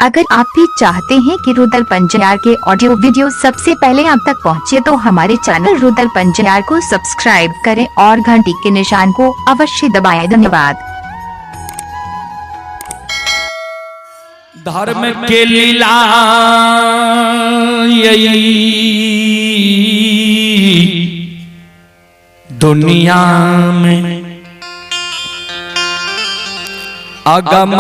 अगर आप भी चाहते हैं कि रुदल पंजयार के ऑडियो वीडियो सबसे पहले आप तक पहुंचे तो हमारे चैनल रुदल पंजयार को सब्सक्राइब करें और घंटी के निशान को अवश्य दबाएं। धन्यवाद। धर्म के लीला दुनिया में अगम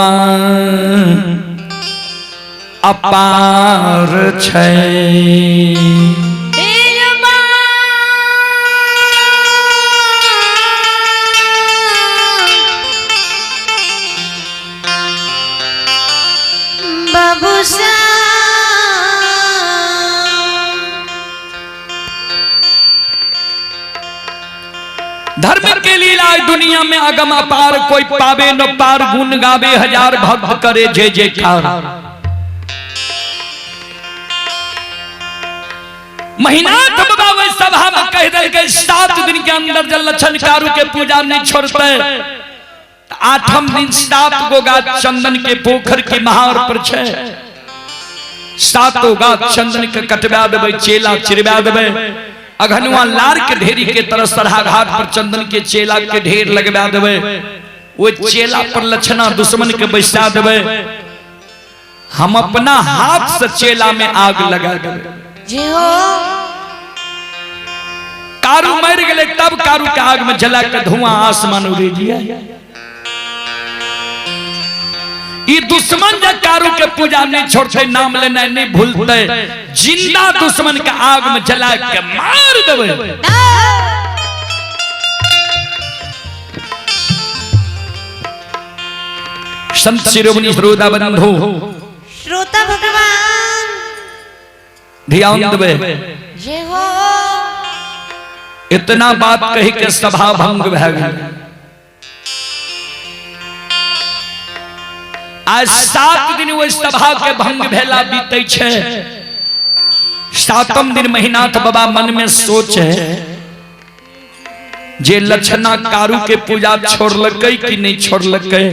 अपार छै। धर्म के लीला दुनिया में अगम अपार, कोई पावे न पार, गुण गावे हजार भक्त करे जय जयकार। महीना बाबा सभा में कह दे के 7 दिन के अंदर जल लक्षण कारू के पूजा नहीं छोड़ते। 8वें दिन 7 गो गाछ चंदन के पोखर के महार पर छे। 7 गाछ चंदन के कटवा देवे, चेला चिरवा देवे। अघनुआ लार के ढेरी के तरह सरहा घाट पर चंदन के चेला के ढेर लगवा देवे। वो चेला पर लक्षणा दुश्मन के बैसा देवे। हम अपना हाथ से चेला में आग लगा देवे। कारू मर गए तब कारू के आग में जला के धुआं आसमान उड़े दिया। ये दुश्मन जब कारू के पूजा नहीं छोड़ते, नाम लेना नहीं भूलते, जिंदा दुश्मन के आग में जला के मार देवे। संत शिरोमणि श्रोता बंधु श्रोता भगवान ध्यान देवे। इतना बात कही के सभा भंग भए गई। आज 7 दिन वो सभा के भंग भेला बीते छे। 7वें दिन महीनाथ बाबा मन में सोचे जे लक्षणा कारू के पूजा छोड़लकै कि नहीं छोड़लकै,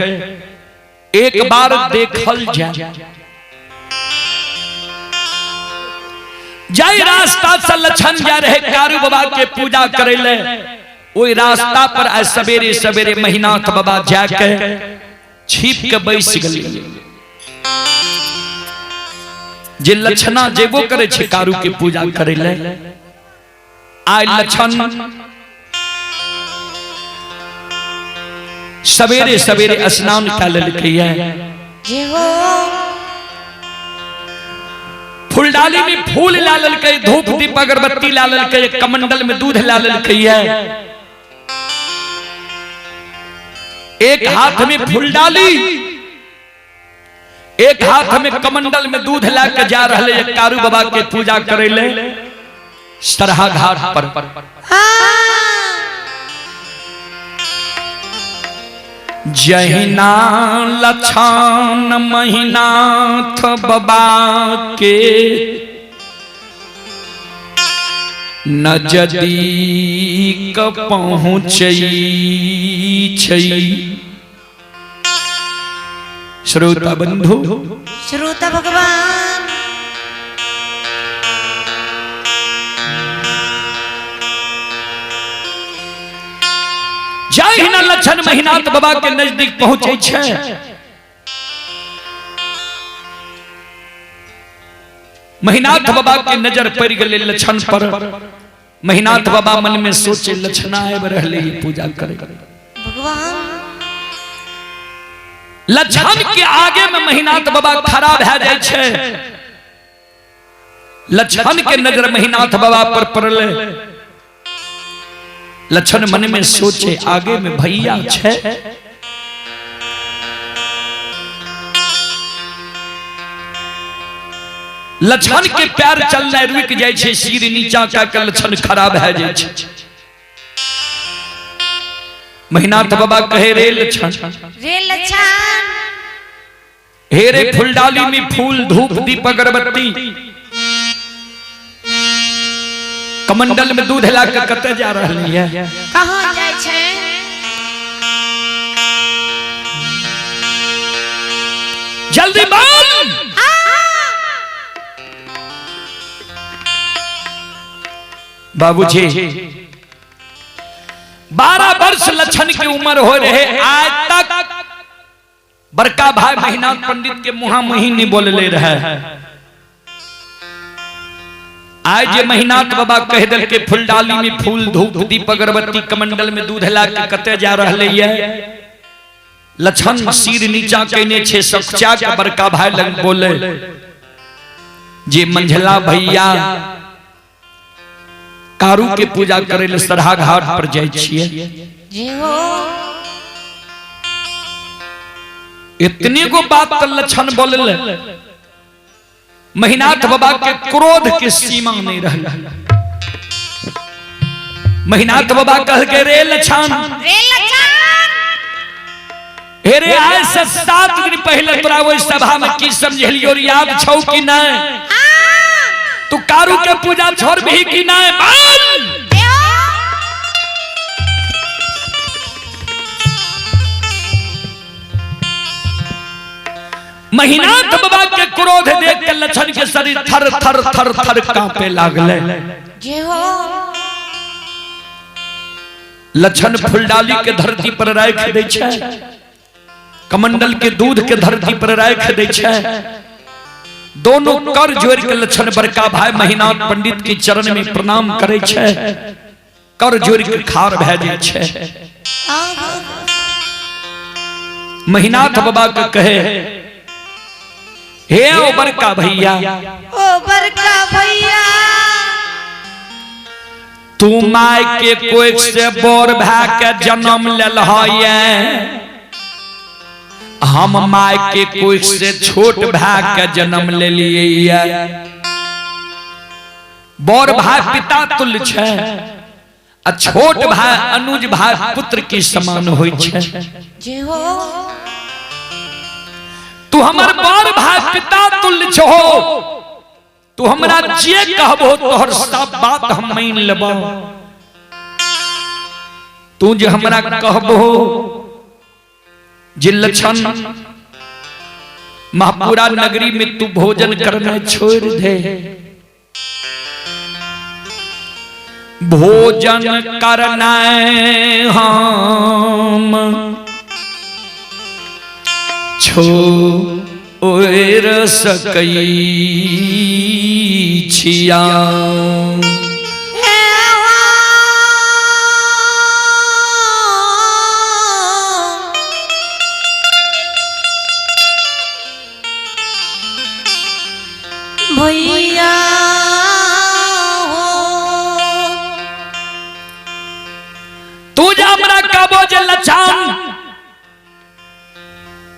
एक बार देखल जाए। जय रास्ता से लक्षण जा रहे कारू बाबा के पूजा करे ले। वही रास्ता पर आज सवेरे सवेरे महीनाथ बाबा जाके छिप के बैस गए। जे लक्षणा जेबो करे छे कारू के पूजा करे ले। आय लक्षण सवेरे सवेरे स्नान कर लेलकै। फूलडाली में फूल ला ललकै, धूप दीप अगरबत्ती ला ललकै, कमंडल में दूध ला ललकै है। एक हाथ में फूलडाली, एक हाथ में कमंडल में दूध ला के जा रहे है कारू बाबा के पूजा करे ले सरहा घाट पर। जहिना लक्षण महीनाथ बाबा के नजदीक पहुँचई छई। श्रोता बंधु श्रोता भगवान जहिना लक्षण महीनाथ बाबा के नजदीक पहुंचे छे। महीनाथ बाबा के नजर पड़ गए लक्षण पर। महीनाथ बाबा मन में सोचे लक्षणा आए रहले पूजा करे भगवान। लक्षण के आगे में महीनाथ बाबा खड़ा भए जाए छे। लक्षण के नजर महीनाथ बाबा पर पड़ले। लक्षण मन में सोचे आगे में भैया छे। लक्षण के पैर चलना रुक जाए छे, सिर नीचा के लक्षण खराब है जाए छे। महीनाथ बाबा कहे रे लक्षण, रे लक्षण, हे रे फूलडाली में फूल धूप दीप अगरबत्ती, कमंडल में दूध हिला के कते जा रही है, कहां जाय छे? जल्दी बोल। बाबूजी 12 वर्ष लक्षण की उम्र हो रहे, आज तक बड़का भाई महीनाथ पंडित के मुहा महीने बोल ले रहा है। आज ये महीनाथ बाबा कह दिल के फुलडाली में फूल धूप दीप अगरबत्ती कमंडल में दूध ला के कते जा रहे है। लक्षण सिर नीचा कहने छे सच्चा के बड़का भाई लग बोले जे मंझला भैया कारू के पूजा करे ले सरहा घाट पर जाय छिए। जी हो इतने को बात तो लक्षण बोले। महीनाथ बाबा के क्रोध के सीमा नहीं रहा। महीनाथ बाबा कह के रे लक्षण हे रे आज से 7 दिन पहले तोरा वो सभा में की समझलियो याद छौ कि नहीं? तू कारू के पूजा छोड़ भी कि नहीं? बोल। महीनाथ बाबा के क्रोध देख के लक्षण के शरीर थर थर थर थर कांपे लागले। जी हो लक्षण फुलडाली के धरती पर राख दे छै, कमंडल के दूध के धरती पर राख दे छै। दोनों कर जोड़ के लक्षण बड़का भाई महीनाथ पंडित के चरण में प्रणाम करे छै, कर जोड़ के खार भै जाय छै। महीनाथ बाबा के कहे हे ओ बड़का भैया, ओ बड़का भैया तू माय के कोई से बोर भै के जन्म लेल है, हम माय के कोई से छोट भाई के जन्म ले लिए। बड़ भाई पिता तुल्य छै आ छोट भाई अनुज भाई पुत्र के समान होय छै। जी हो तू हमर बड़ भाई पिता तुल्य छो, तू हमरा जे कहबो तोहर सब बात हम मान लेबो। तू जे हमरा कहबो जे लक्षण महापुरा नगरी में तू भोजन करना छोड़ दे, भोजन करना हम छोड़ सकई छिया। भैया तू जा हमरा कहबो जे लक्षण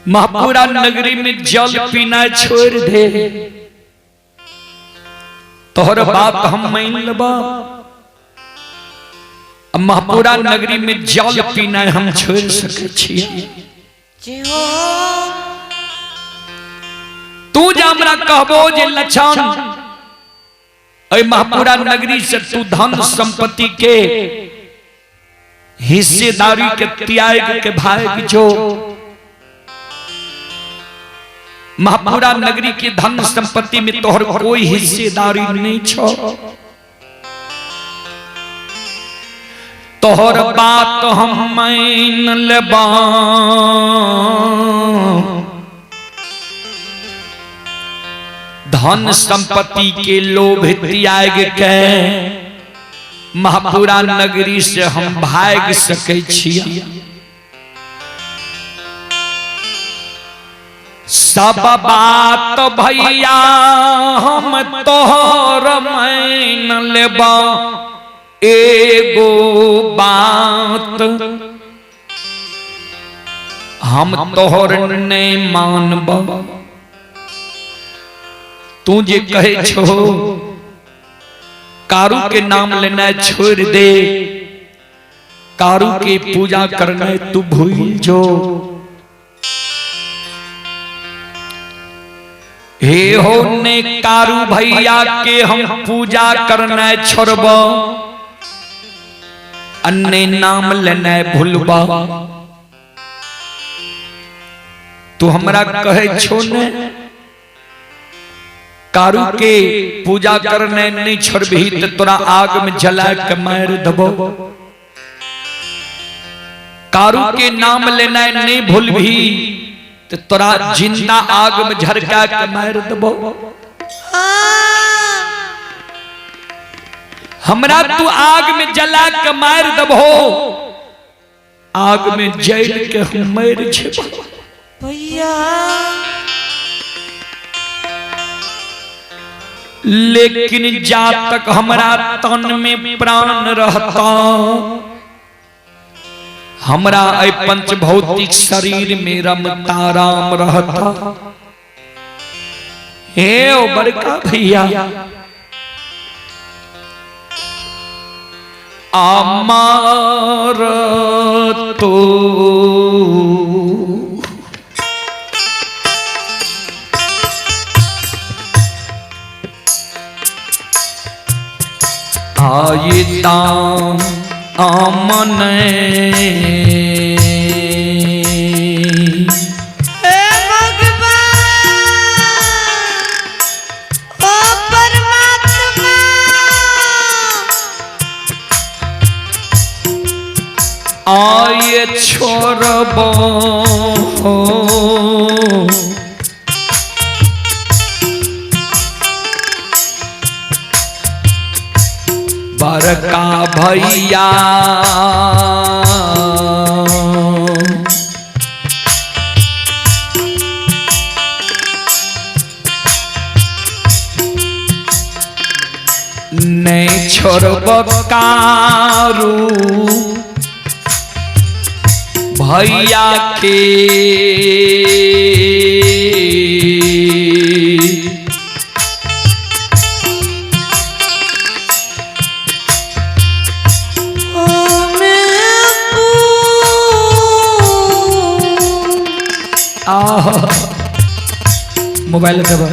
महापुरा नगरी में जल पीना छोड़ दे, तोहर बात हम मान लेबा। महापुरा नगरी में जल पीना हम छोड़ सके छिए। जी हो तू जा हमरा कहबो जे लक्षण ए महापुरा नगरी से तू धन संपत्ति के हिस्सेदारी के त्याग के भाग जो। महापुरा नगरी के धन संपत्ति में तोहर कोई हिस्सेदारी नहीं छो। तोहर बात हम मान लेबा, धन संपत्ति के लोभ त्याग के महापुरा नगरी से हम भाग सके छिए। सब बात भैया हम तोहर मान लेबा, एगो बात हम तोहर नहीं मानबा। तू जे कहे छो कारू के नाम लेना छोड़ दे, कारू के पूजा करना तू भूल जो। हे हो ने कारू भैया के हम पूजा करना छोड़ब, अन्य नाम लेना भूलबा। तू हमरा कहे छो ने कारू के पूजा करने नहीं छोड़बी तो तोरा आग में जला के मार दबो। कारू के नाम लेना नहीं भूलबी तो तोरा जिंदा आग में झरका के मार दबो। हमरा तू आग में जला के मार दबो, आग में जल के हम मर जेबो। भैया लेकिन जा तक हमारा तन में प्राण रहता, हमरा ऐ पंच भौतिक शरीर में रमता राम रहता। हे ओ बड़का भैया अमर तो आये दाम आमन आये छोड़बो बड़का भैया नहीं छोड़बो कारू भैया के। मोबाइल दबा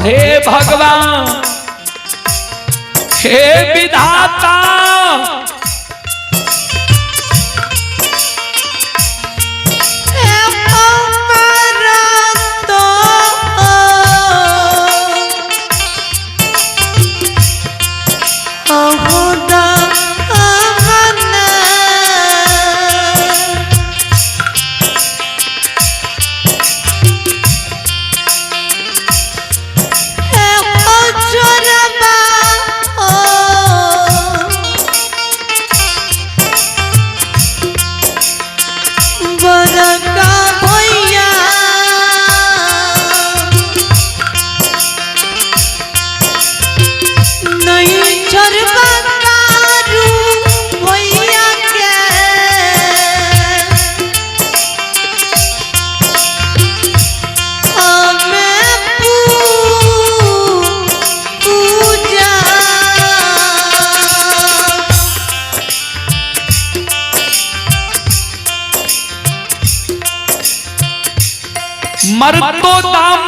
हे भगवान हे विधाता मरतो दाम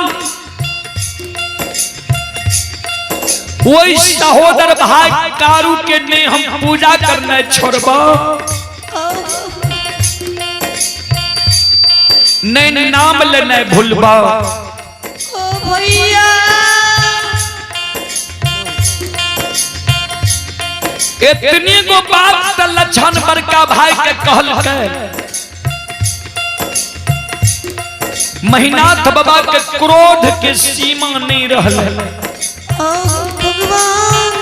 वही सहोदर भाई कारू के ने हम पूजा करना छोड़बा नहीं नाम लेना भूलबा ओ भैया इतनी को बात त लक्षण बड़का भाई के कहल के महीनाथ बाबा के क्रोध के सीमा नहीं रहल। ओ भगवान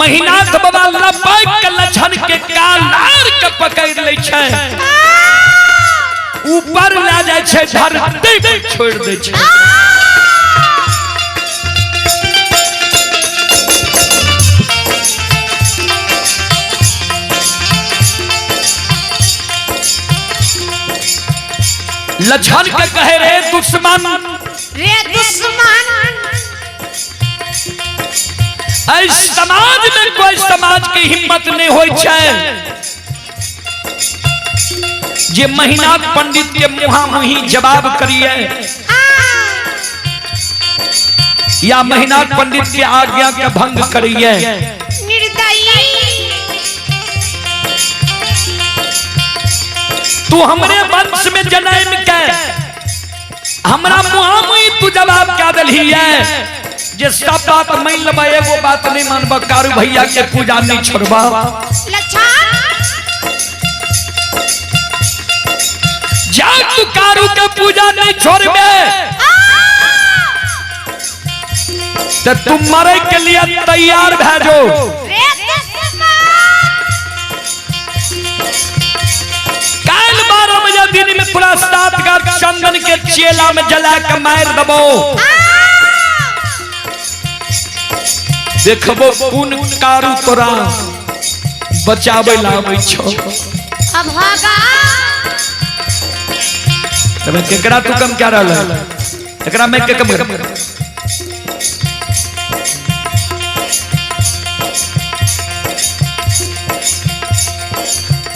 महीनाथ बाबा लपक के लक्षण के कालार के पकड़ ले छै ऊपर ले जाय छै धरती पे छोड़ दे छै। लक्षण के कहे रे दुश्मन इस समाज में कोई समाज की हिम्मत नहीं होई छै जे महीनाथ पंडित के मुहामुही जवाब करिए या महीनाथ पंडित के आज्ञा के भंग करिए। तू हमरे वंश में जन्म के हमरा मुहामुही तू जवाब क्या दलही है जे सब बात मान लेबा एगो बात नहीं मानबा कारू भैया के पूजा नहीं छोड़बा। जा तू कारू के पूजा नहीं छोड़बे तो तुम मरे के लिए तैयार भेजो। कल 12 बजे दिन में पूरा 7 का चंदन के चेला में जला के मार दबो देखबो कौन कारू तोरा बचावे लाबै छो। तब केकरा तू कम क्या रहल एकरा में के कम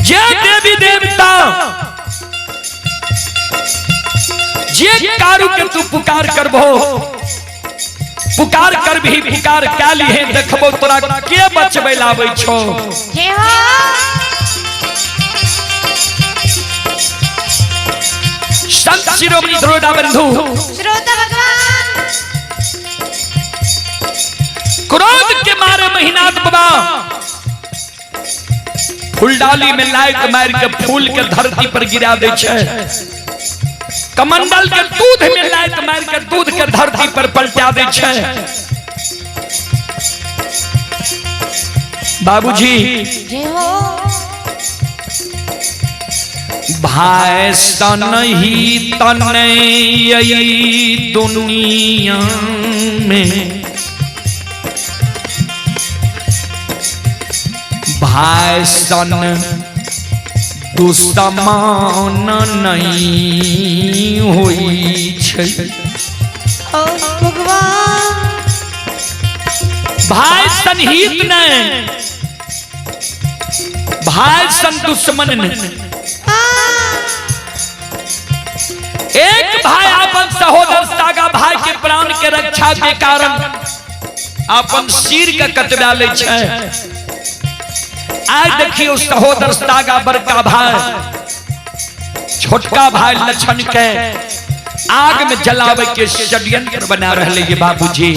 जे देवी देवता जे कारू के तू पुकार करबो पुकार कर भी पुकार काली है देखबो तोरा के बचबै लाबै छो। संत शिरोमणि धरोडा बंधु क्रोध के मारे महीनाथ बाबा फूलडाली में लाइट मार के फूल के धरती पर गिरा दे छै कमंडल के दूध में लाइट मार के दूध के धरती पर पलटा दे छै। बाबूजी भाई सन ही तने दुनिया में भाई सन दुश्मन नहीं होई छै। भाई सन हित नहीं भाई सन दुश्मन नहीं। एक भाई अपन सहोदर सागा भाई के प्राण के रक्षा के कारण अपन सिर के कटवा ले छै। आज देखियो सहोदर सागा बड़का भाई छोटका भाई लक्षण के आग में जलावे के षड्यंत्र बना रहले ये बाबूजी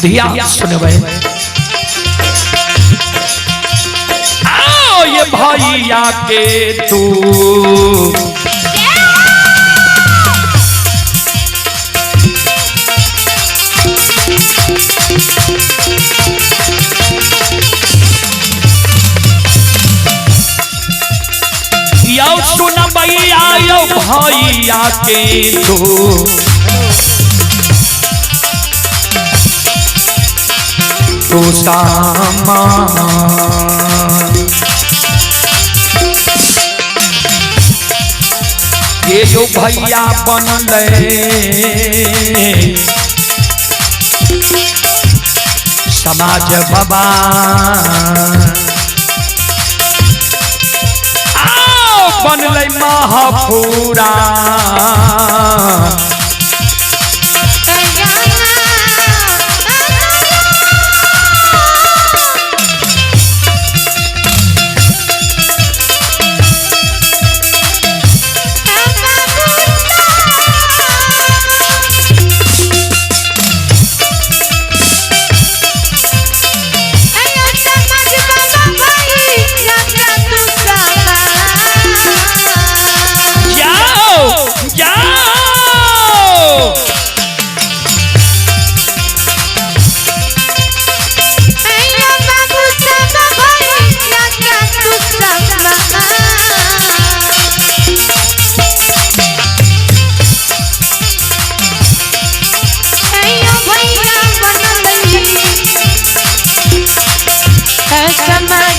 ध्यान सुनबे। आओ ये भैया के तू सुना भैया यो भैया के तो सामा ये जो भैया बनले समाज बाबा बनले माँ पूरा Sama